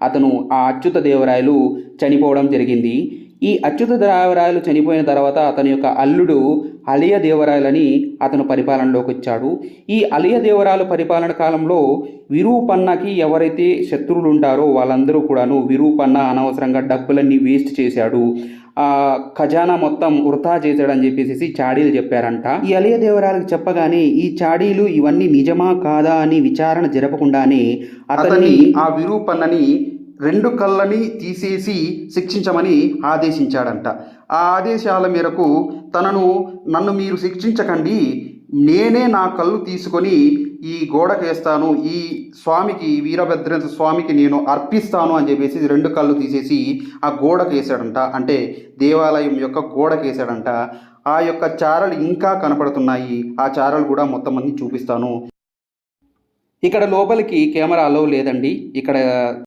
అతను ఆ అచ్యుత దేవరాయలు చనిపోవడం జరిగింది. ఈ అచ్యుత దేవరాయలు చనిపోయిన తర్వాత అతని యొక్క అల్లుడు అలియ దేవరాయలని అతను పరిపాలనలోకి వచ్చాడు. ఈ అలియ దేవరాయల పరిపాలన కాలంలో విరూపన్నకి ఎవరైతే శత్రువులు ఉంటారో వాళ్ళందరూ కూడాను విరూపన్న అనవసరంగా డబ్బులన్నీ వేస్ట్ చేశాడు, ఖజానా మొత్తం వృథా చేశాడని చెప్పేసి చాడీలు చెప్పారంట. ఈ అలియ దేవరాయలకు చెప్పగానే ఈ చాడీలు ఇవన్నీ నిజమా కాదా అని విచారణ జరపకుండానే అతన్ని ఆ విరూపన్నని 2 కళ్ళని తీసేసి శిక్షించమని ఆదేశించాడంట. ఆ ఆదేశాల మేరకు నన్ను మీరు శిక్షించకండి, నేనే నా కళ్ళు తీసుకొని ఈ గోడకేస్తాను, ఈ స్వామికి వీరభద్రేంద్ర స్వామికి నేను అర్పిస్తాను అని చెప్పేసి 2 కళ్ళు తీసేసి ఆ గోడకేసాడంట. అంటే దేవాలయం యొక్క గోడకేసాడంట. ఆ యొక్క చారలు ఇంకా కనపడుతున్నాయి. ఆ చారలు కూడా మొత్తం అన్ని చూపిస్తాను. ఇక్కడ లోపలికి కెమెరా అలౌ లేదండి. ఇక్కడ